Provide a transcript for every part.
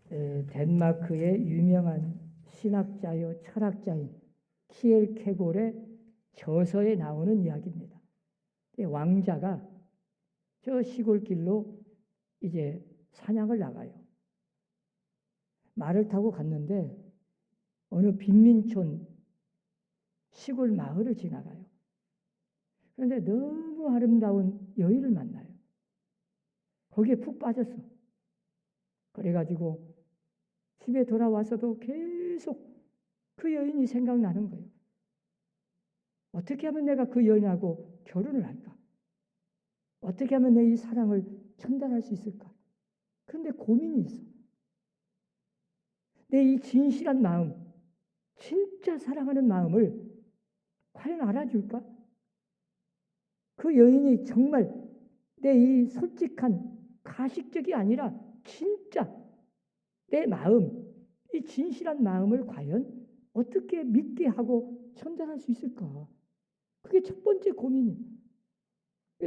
덴마크의 유명한 신학자요 철학자인 키엘케골의 저서에 나오는 이야기입니다. 왕자가 저 시골길로 이제 사냥을 나가요. 말을 타고 갔는데 어느 빈민촌 시골 마을을 지나가요. 그런데 너무 아름다운 여인을 만나요. 거기에 푹 빠졌어. 그래가지고 집에 돌아와서도 계속 그 여인이 생각나는 거예요. 어떻게 하면 내가 그 여인하고 결혼을 할까? 어떻게 하면 내 이 사랑을 전달할 수 있을까? 그런데 고민이 있어. 내 이 진실한 마음, 진짜 사랑하는 마음을 과연 알아줄까? 그 여인이 정말 내 이 솔직한 가식적이 아니라 진짜 내 마음, 이 진실한 마음을 과연 어떻게 믿게 하고 전달할 수 있을까? 그게 첫 번째 고민이에요.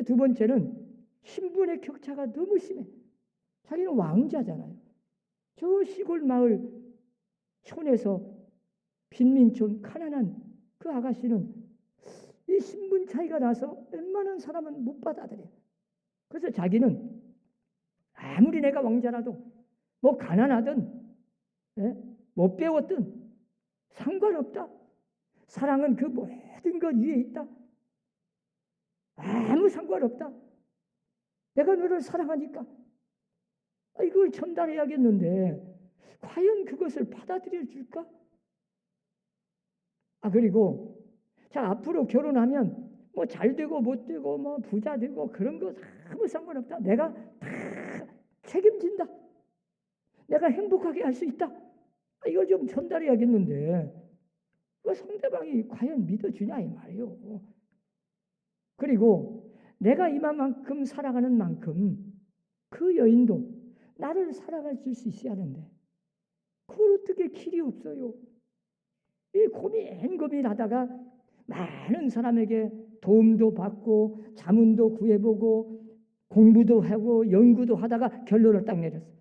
두 번째는 신분의 격차가 너무 심해. 자기는 왕자잖아요. 저 시골 마을 촌에서 빈민촌 가난한 그 아가씨는 이 신분 차이가 나서 웬만한 사람은 못 받아들여. 그래서 자기는 아무리 내가 왕자라도 뭐 가난하든 못 배웠든 상관없다. 사랑은 그 모든 것 위에 있다. 아무 상관없다. 내가 너를 사랑하니까 이걸 전달해야겠는데 과연 그것을 받아들여 줄까? 그리고 자 앞으로 결혼하면 뭐 잘 되고 못 되고 뭐 부자 되고 그런 거 아무 상관없다. 내가 다 책임진다. 내가 행복하게 할 수 있다. 이걸 좀 전달해야겠는데 그 상대방이 과연 믿어주냐 이 말이요. 그리고 내가 이만큼 사랑하는 만큼 그 여인도 나를 사랑해 줄 수 있어야 하는데 그걸 어떻게 길이 없어요. 이 고민하다가 많은 사람에게 도움도 받고 자문도 구해보고 공부도 하고 연구도 하다가 결론을 딱 내렸어요.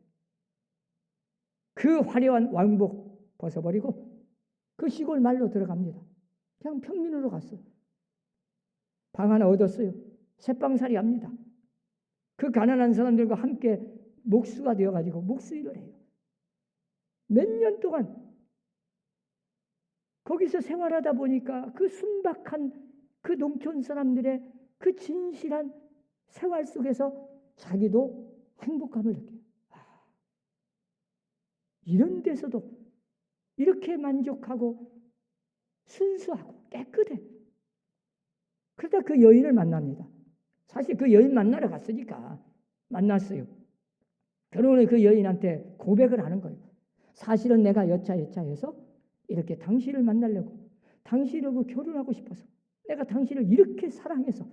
그 화려한 왕복 벗어버리고 그 시골 말로 들어갑니다. 그냥 평민으로 갔어요. 방 하나 얻었어요. 새방살이 합니다. 그 가난한 사람들과 함께 목수가 되어가지고 목수일을 해요. 몇 년 동안 거기서 생활하다 보니까 그 순박한 그 농촌 사람들의 그 진실한 생활 속에서 자기도 행복감을 느껴요. 이런 데서도 이렇게 만족하고 순수하고 깨끗해. 그러다 그 여인을 만납니다. 사실 그 여인 만나러 갔으니까 만났어요. 결혼에 그 여인한테 고백을 하는 거예요. 사실은 내가 여차여차해서 이렇게 당신을 만나려고 당신하고 결혼하고 싶어서 내가 당신을 이렇게 사랑해서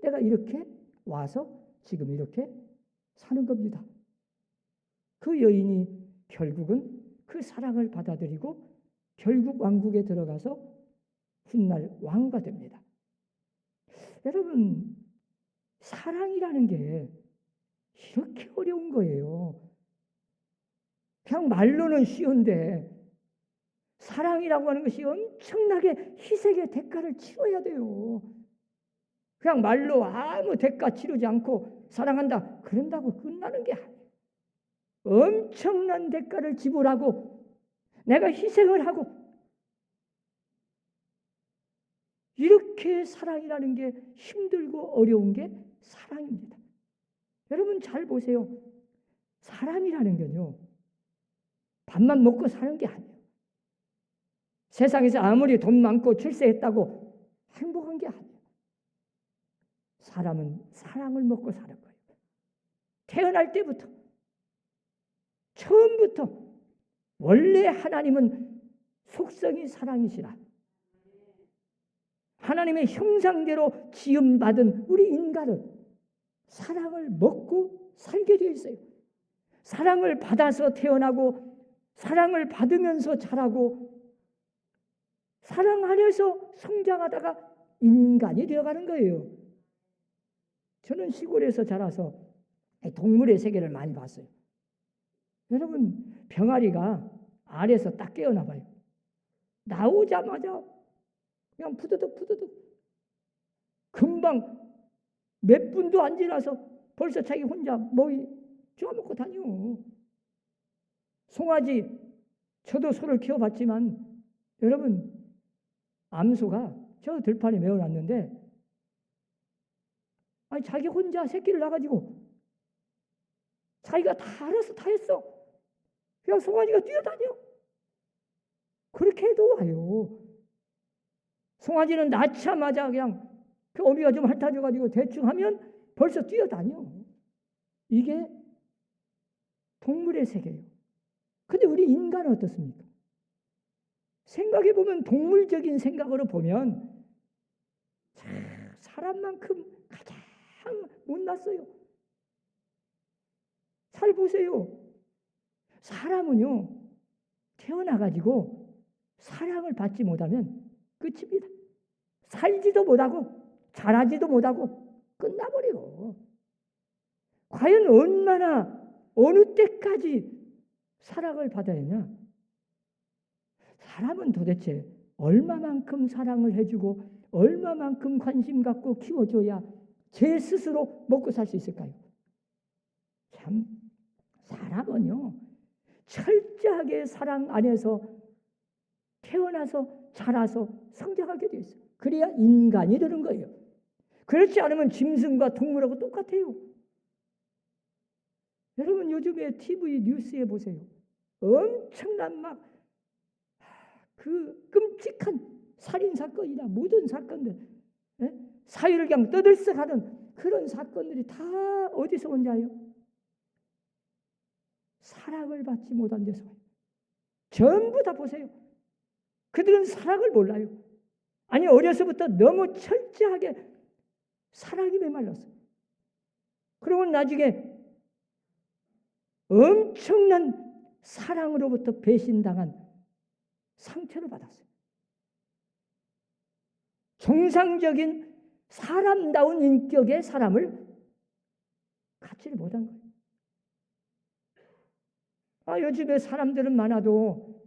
내가 이렇게 와서 지금 이렇게 사는 겁니다. 그 여인이 결국은 그 사랑을 받아들이고 결국 왕국에 들어가서 훗날 왕후가 됩니다. 여러분 사랑이라는 게 이렇게 어려운 거예요. 그냥 말로는 쉬운데 사랑이라고 하는 것이 엄청나게 희생의 대가를 치러야 돼요. 그냥 말로 아무 대가 치르지 않고 사랑한다 그런다고 끝나는 게 아니에요. 엄청난 대가를 지불하고 내가 희생을 하고 이렇게 사랑이라는 게 힘들고 어려운 게 사랑입니다. 여러분 잘 보세요. 사람이라는 건요. 밥만 먹고 사는 게 아니에요. 세상에서 아무리 돈 많고 출세했다고 행복한 게 아니에요. 사람은 사랑을 먹고 사는 거예요. 태어날 때부터 처음부터 원래 하나님은 속성이 사랑이시라. 하나님의 형상대로 지음받은 우리 인간은 사랑을 먹고 살게 되어 있어요. 사랑을 받아서 태어나고 사랑을 받으면서 자라고 사랑 안에서 성장하다가 인간이 되어가는 거예요. 저는 시골에서 자라서 동물의 세계를 많이 봤어요. 여러분, 병아리가 알에서 딱 깨어나 봐요. 나오자마자 그냥 푸드득 금방 몇 분도 안 지나서 벌써 자기 혼자 먹이 쪼아먹고 다녀. 송아지, 저도 소를 키워봤지만 여러분, 암소가 저 들판에 메어놨는데 아니 자기 혼자 새끼를 낳아가지고 자기가 다 알아서 다 했어. 그냥 송아지가 뛰어다녀. 그렇게 해도 와요. 송아지는 낳자마자 그냥 그 어미가 좀 핥아줘가지고 대충 하면 벌써 뛰어다녀. 이게 동물의 세계예요. 근데 우리 인간은 어떻습니까? 생각해보면 동물적인 생각으로 보면 사람만큼 가장 못났어요. 잘 보세요. 사람은요, 태어나가지고 사랑을 받지 못하면 끝입니다. 살지도 못하고 자라지도 못하고 끝나버리고. 과연 얼마나 어느 때까지 사랑을 받아야 하냐? 사람은 도대체 얼마만큼 사랑을 해주고 얼마만큼 관심 갖고 키워줘야 제 스스로 먹고 살 수 있을까요? 참, 사람은요, 철저하게 사랑 안에서 태어나서 자라서 성장하게 되어 있어요. 그래야 인간이 되는 거예요. 그렇지 않으면 짐승과 동물하고 똑같아요. 여러분, 요즘에 TV 뉴스에 보세요. 엄청난 막 그 끔찍한 살인사건이나 모든 사건들, 사회를 그냥 떠들썩하는 그런 사건들이 다 어디서 온자요? 사랑을 받지 못한 데서 와요. 전부 다 보세요. 그들은 사랑을 몰라요. 아니, 어려서부터 너무 철저하게 사랑이 메말랐어요. 그러고 나중에 엄청난 사랑으로부터 배신당한 상처를 받았어요. 정상적인 사람다운 인격의 사람을 갖지를 못한 거예요. 요즘에 사람들은 많아도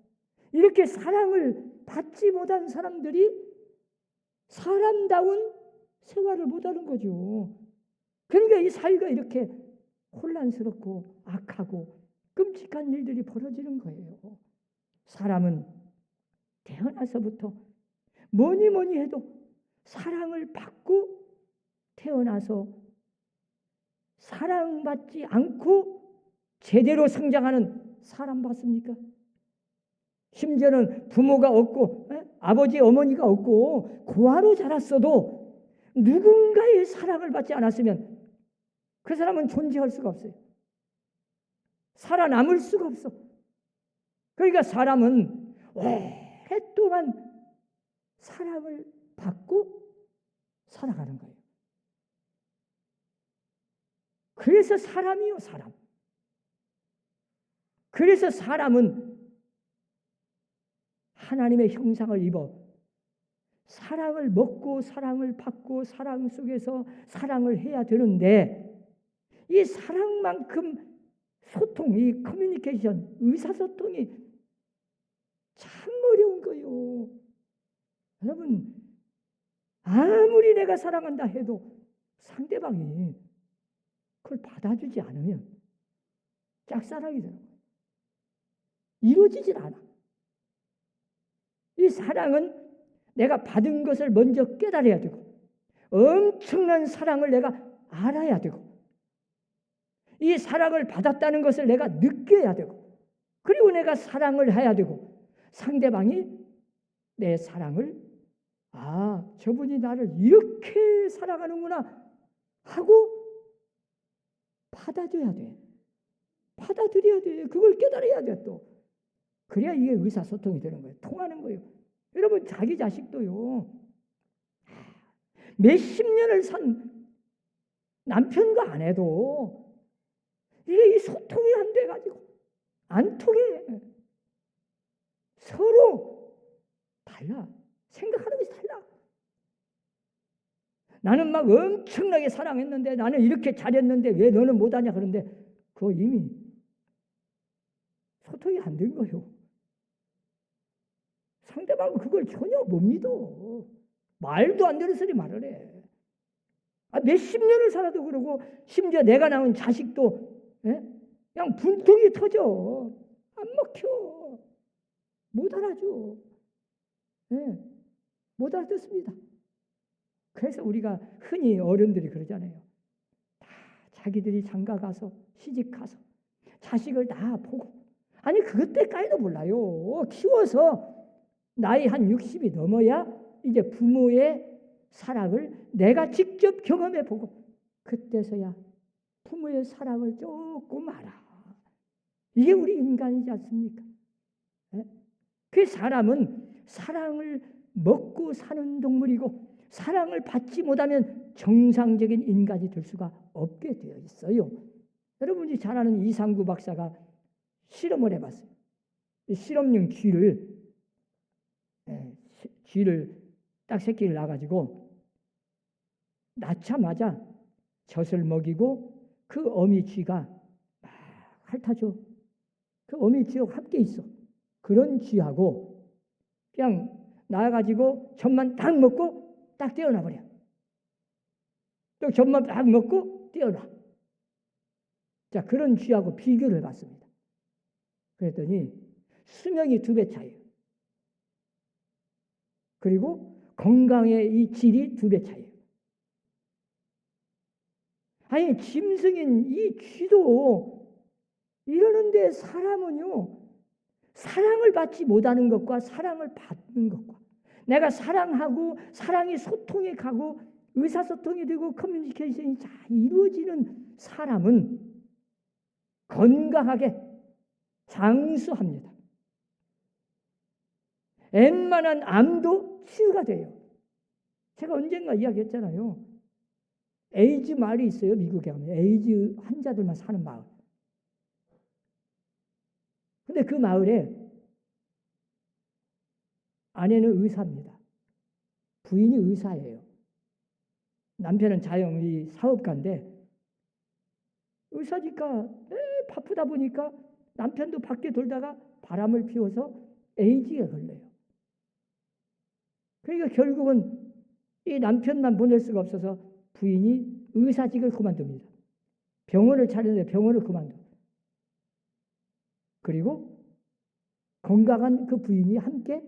이렇게 사랑을 받지 못한 사람들이 사람다운 생활을 못하는 거죠. 그러니까 이 사회가 이렇게 혼란스럽고 악하고 끔찍한 일들이 벌어지는 거예요. 사람은 태어나서부터 뭐니 해도 사랑을 받고 태어나서 사랑받지 않고 제대로 성장하는 사람 봤습니까? 심지어는 부모가 없고 아버지 어머니가 없고 고아로 자랐어도 누군가의 사랑을 받지 않았으면 그 사람은 존재할 수가 없어요. 살아남을 수가 없어. 그러니까 사람은 오랫동안 사랑을 받고 살아가는 거예요. 그래서 사람이요, 사람. 그래서 사람은 하나님의 형상을 입어 사랑을 먹고 사랑을 받고 사랑 속에서 사랑을 해야 되는데 이 사랑만큼 소통, 이 커뮤니케이션, 의사소통이 참 어려운 거예요. 여러분, 아무리 내가 사랑한다 해도 상대방이 그걸 받아주지 않으면 짝사랑이 되는 거예요. 이루어지질 않아. 이 사랑은 내가 받은 것을 먼저 깨달아야 되고 엄청난 사랑을 내가 알아야 되고 이 사랑을 받았다는 것을 내가 느껴야 되고 그리고 내가 사랑을 해야 되고 상대방이 내 사랑을 저분이 나를 이렇게 사랑하는구나 하고 받아줘야 돼. 받아들여야 돼. 그걸 깨달아야 돼 또. 그래야 이게 의사소통이 되는 거예요. 통하는 거예요. 여러분 자기 자식도요. 몇십 년을 산 남편과 아내도 이게 이 소통이 안 돼가지고 안 통해. 서로 달라. 생각하는 것이 달라. 나는 막 엄청나게 사랑했는데 나는 이렇게 잘했는데 왜 너는 못하냐 그런데 그거 이미 소통이 안 된 거예요. 상대방은 그걸 전혀 못 믿어. 말도 안 되는 소리 말을 해. 몇십 년을 살아도 그러고 심지어 내가 낳은 자식도 그냥 분통이 터져. 안 먹혀. 못 알아줘. 못 알아듣습니다. 그래서 우리가 흔히 어른들이 그러잖아요. 다 자기들이 장가 가서 시집 가서 자식을 다 보고 아니 그것 때까지도 몰라요. 키워서 나이 한 60이 넘어야 이제 부모의 사랑을 내가 직접 경험해 보고 그때서야 부모의 사랑을 조금 알아. 이게 우리 인간이지 않습니까? 그 사람은 사랑을 먹고 사는 동물이고 사랑을 받지 못하면 정상적인 인간이 될 수가 없게 되어 있어요. 여러분이 잘 아는 이상구 박사가 실험을 해봤어요. 실험용 쥐를 딱 새끼를 낳아가지고 낳자마자 젖을 먹이고 그 어미 쥐가 막 핥아줘. 그 어미 쥐하고 함께 있어. 그런 쥐하고 그냥 낳아가지고 젖만 딱 먹고 딱 떼어놔버려. 또 젖만 딱 먹고 떼어놔. 자, 그런 쥐하고 비교를 해봤습니다. 그랬더니 수명이 2배 차이에요. 그리고 건강의 이 질이 2배 차이에요. 아니 짐승인 이 쥐도 이러는데 사람은요 사랑을 받지 못하는 것과 사랑을 받는 것과 내가 사랑하고 사랑이 소통에 가고 의사소통이 되고 커뮤니케이션이 잘 이루어지는 사람은 건강하게 장수합니다. 웬만한 암도 치유가 돼요. 제가 언젠가 이야기했잖아요. 에이즈 마을이 있어요. 미국에 가면 에이즈 환자들만 사는 마을. 근데 그 마을에 아내는 의사입니다. 부인이 의사예요. 남편은 자영의 사업가인데 의사니까 바쁘다 보니까 남편도 밖에 돌다가 바람을 피워서 에이즈에 걸려요. 그러니까 결국은 이 남편만 보낼 수가 없어서 부인이 의사직을 그만둡니다. 병원을 차리는데 병원을 그만둬. 그리고 건강한 그 부인이 함께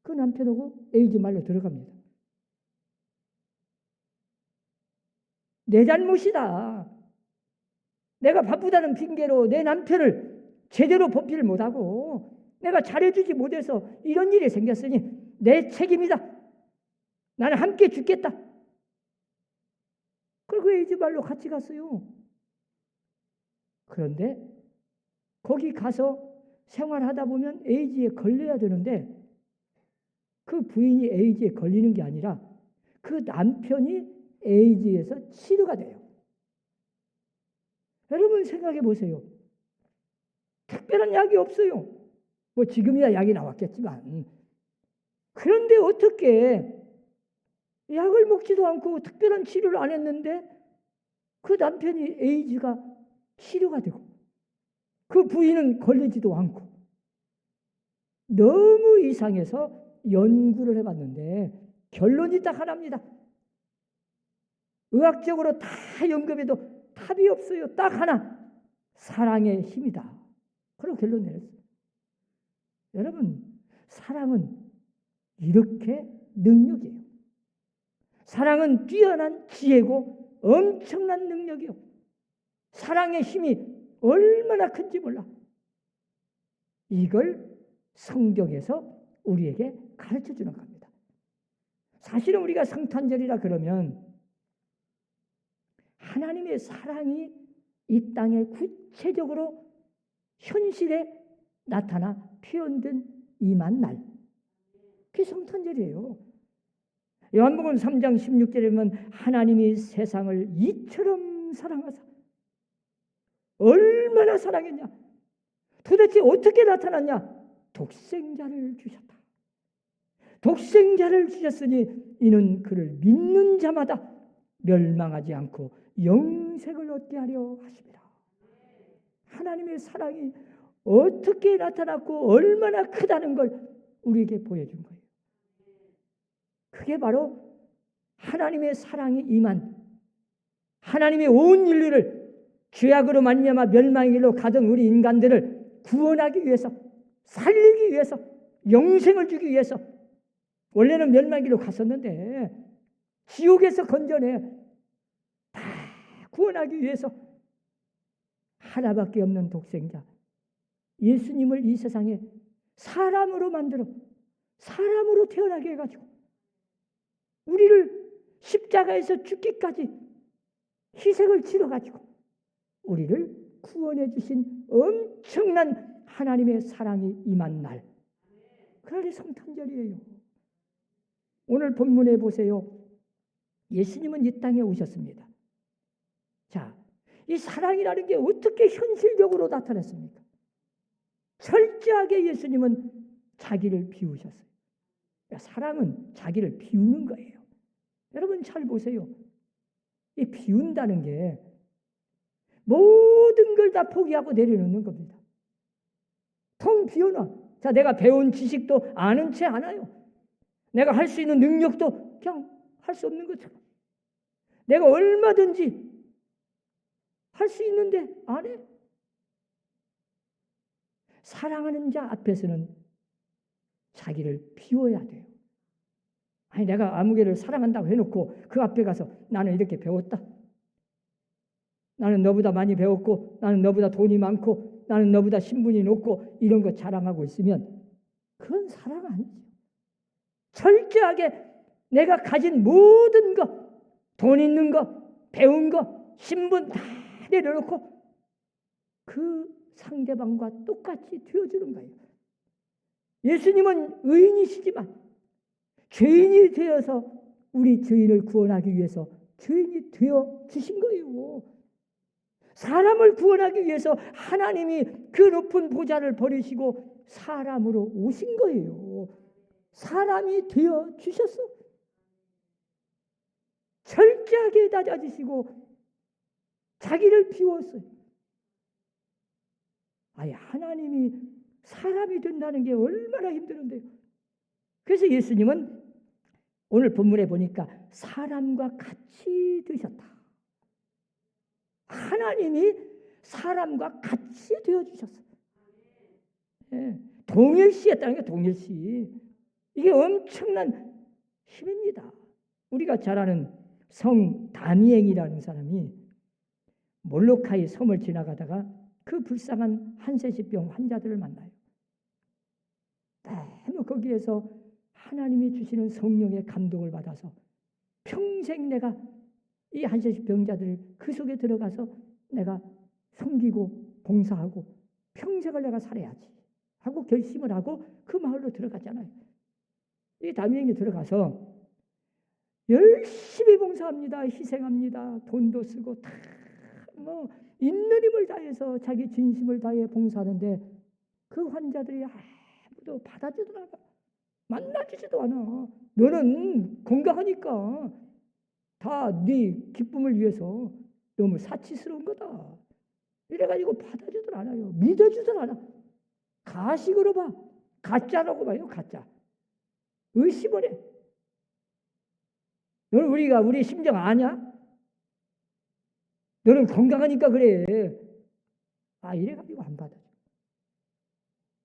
그 남편하고 에이즈 말로 들어갑니다. 내 잘못이다. 내가 바쁘다는 핑계로 내 남편을 제대로 보필 못하고 내가 잘해주지 못해서 이런 일이 생겼으니 내 책임이다. 나는 함께 죽겠다. 그리고 에이즈 말로 같이 갔어요. 그런데 거기 가서 생활하다 보면 에이즈에 걸려야 되는데 그 부인이 에이즈에 걸리는 게 아니라 그 남편이 에이즈에서 치료가 돼요. 여러분 생각해 보세요. 특별한 약이 없어요. 뭐 지금이야 약이 나왔겠지만 그런데 어떻게 약을 먹지도 않고 특별한 치료를 안 했는데 그 남편이 에이즈가 치료가 되고 그 부인은 걸리지도 않고 너무 이상해서 연구를 해봤는데 결론이 딱 하나입니다. 의학적으로 다 연구해도 답이 없어요. 딱 하나. 사랑의 힘이다. 그런 결론 내렸어요. 여러분 사랑은 이렇게 능력이에요. 사랑은 뛰어난 지혜고 엄청난 능력이요. 사랑의 힘이 얼마나 큰지 몰라. 이걸 성경에서 우리에게 가르쳐주는 겁니다. 사실은 우리가 성탄절이라 그러면 하나님의 사랑이 이 땅에 구체적으로 현실에 나타나 표현된 임한 날. 그게 성탄절이에요. 요한복음 3장 16절에 보면 하나님이 세상을 이처럼 사랑하사 얼마나 사랑했냐. 도대체 어떻게 나타났냐. 독생자를 주셨다. 독생자를 주셨으니 이는 그를 믿는 자마다 멸망하지 않고 영생을 얻게 하려 하십니다. 하나님의 사랑이 어떻게 나타났고 얼마나 크다는 걸 우리에게 보여준 거예요. 그게 바로 하나님의 사랑이 임한, 하나님의 온 인류를 죄악으로 말미암아 멸망의 길로 가던 우리 인간들을 구원하기 위해서, 살리기 위해서, 영생을 주기 위해서, 원래는 멸망의 길로 갔었는데 지옥에서 건져내 다 구원하기 위해서 하나밖에 없는 독생자 예수님을 이 세상에 사람으로 만들어 사람으로 태어나게 해가지고 우리를 십자가에서 죽기까지 희생을 치러가지고 우리를 구원해 주신 엄청난 하나님의 사랑이 임한 날, 그날이 성탄절이에요. 오늘 본문에 보세요. 예수님은 이 땅에 오셨습니다. 자, 이 사랑이라는 게 어떻게 현실적으로 나타났습니까? 철저하게 예수님은 자기를 비우셨어요. 사랑은 자기를 비우는 거예요. 여러분 잘 보세요. 이 비운다는 게 모든 걸 다 포기하고 내려놓는 겁니다. 텅 비워놔. 자, 내가 배운 지식도 아는 채 하나요? 내가 할 수 있는 능력도 그냥 할 수 없는 것처럼. 내가 얼마든지 할 수 있는데 안 해. 사랑하는 자 앞에서는 자기를 비워야 돼요. 아니, 내가 아무개를 사랑한다고 해놓고 그 앞에 가서 나는 이렇게 배웠다. 나는 너보다 많이 배웠고, 나는 너보다 돈이 많고, 나는 너보다 신분이 높고, 이런 거 자랑하고 있으면 그건 사랑 아니죠. 철저하게 내가 가진 모든 거, 돈 있는 거, 배운 거, 신분 다 내려놓고 그 상대방과 똑같이 되어주는 거예요. 예수님은 의인이시지만 죄인이 되어서 우리 죄인을 구원하기 위해서 죄인이 되어 주신 거예요. 사람을 구원하기 위해서 하나님이 그 높은 보좌를 버리시고 사람으로 오신 거예요. 사람이 되어 주셨어. 철저하게 낮아지시고 자기를 비웠어요. 아예 하나님이 사람이 된다는 게 얼마나 힘드는데요. 그래서 예수님은 오늘 본문에 보니까 사람과 같이 되셨다. 하나님이 사람과 같이 되어주셨어요. 예, 동일시했다는 게 동일시. 이게 엄청난 힘입니다. 우리가 잘 아는 성 다니엘이라는 사람이 몰로카이 섬을 지나가다가 그 불쌍한 한세시병 환자들을 만나요. 너무 거기에서 하나님이 주시는 성령의 감동을 받아서 평생 내가 이 한세시병자들 그 속에 들어가서 내가 섬기고 봉사하고 평생을 내가 살아야지 하고 결심을 하고 그 마을로 들어갔잖아요. 이 다니엘이 들어가서 열심히 봉사합니다. 희생합니다. 돈도 쓰고 다 뭐 있는 힘을 다해서 자기 진심을 다해 봉사하는데 그 환자들이 아무도 받아주지도 않아. 만나주지도 않아. 너는 건강하니까 다 네 기쁨을 위해서 너무 사치스러운 거다. 이래가지고 받아주질 않아요. 믿어주질 않아. 가식으로 봐. 가짜라고 봐요. 가짜. 의심을 해. 너는 우리 심정 아냐? 너는 건강하니까 그래. 이래가지고 안 받아줘.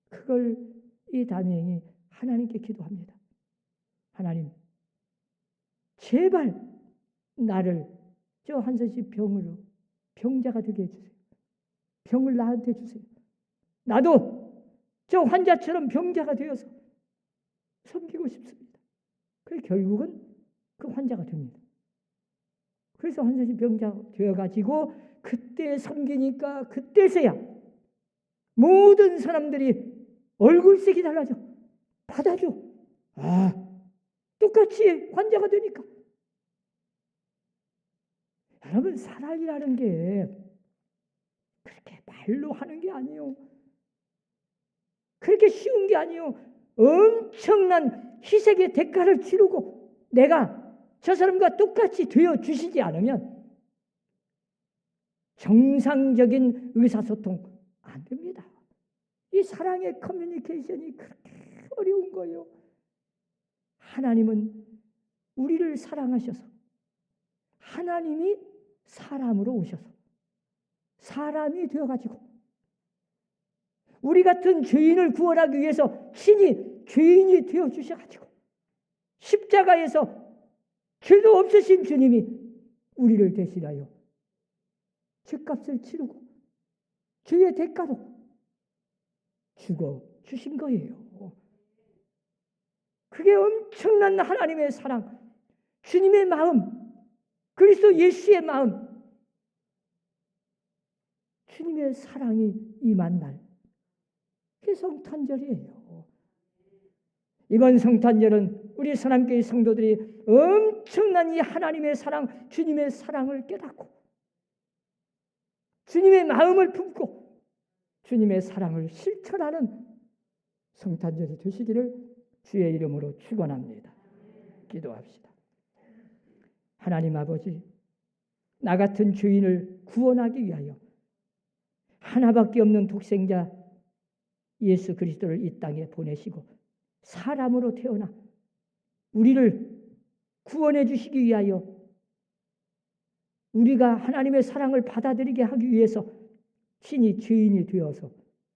그걸 이 다니엘이 하나님께 기도합니다. 하나님, 제발 나를 저 한세시 병으로 병자가 되게 해주세요. 병을 나한테 주세요. 나도 저 환자처럼 병자가 되어서 섬기고 싶습니다. 그래서 결국은 그 환자가 됩니다. 그래서 한세시 병자 되어가지고 그때 섬기니까 그때서야 모든 사람들이 얼굴색이 달라져. 받아줘. 똑같이 환자가 되니까. 여러분, 사랑이라는 게 그렇게 말로 하는 게 아니에요. 그렇게 쉬운 게 아니에요. 엄청난 희생의 대가를 치르고 내가 저 사람과 똑같이 되어 주시지 않으면 정상적인 의사소통 안 됩니다. 이 사랑의 커뮤니케이션이 그렇게 어려운 거예요. 하나님은 우리를 사랑하셔서 하나님이 사람으로 오셔서 사람이 되어가지고 우리 같은 죄인을 구원하기 위해서 친히 죄인이 되어주셔가지고 십자가에서 죄도 없으신 주님이 우리를 대신하여 죄값을 치르고 죄의 대가로 죽어주신 거예요. 그게 엄청난 하나님의 사랑, 주님의 마음, 그리스도 예수의 마음, 주님의 사랑이 임한 날, 그게 성탄절이에요. 이번 성탄절은 우리 선함교회 성도들이 엄청난 이 하나님의 사랑, 주님의 사랑을 깨닫고 주님의 마음을 품고 주님의 사랑을 실천하는 성탄절이 되시기를 주의 이름으로 축원합니다. 기도합시다. 하나님 아버지, 나 같은 죄인을 구원하기 위하여 하나밖에 없는 독생자 예수 그리스도를 이 땅에 보내시고 사람으로 태어나 우리를 구원해 주시기 위하여 우리가 하나님의 사랑을 받아들이게 하기 위해서 친히 죄인이 되어서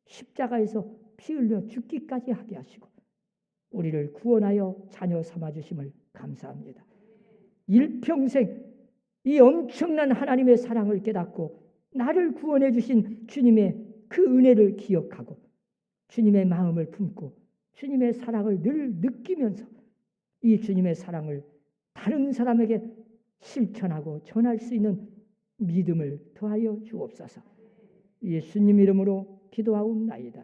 십자가에서 피 흘려 죽기까지 하게 하시고 우리를 구원하여 자녀 삼아주심을 감사합니다. 일평생 이 엄청난 하나님의 사랑을 깨닫고 나를 구원해 주신 주님의 그 은혜를 기억하고 주님의 마음을 품고 주님의 사랑을 늘 느끼면서 이 주님의 사랑을 다른 사람에게 실천하고 전할 수 있는 믿음을 더하여 주옵소서. 예수님 이름으로 기도하옵나이다.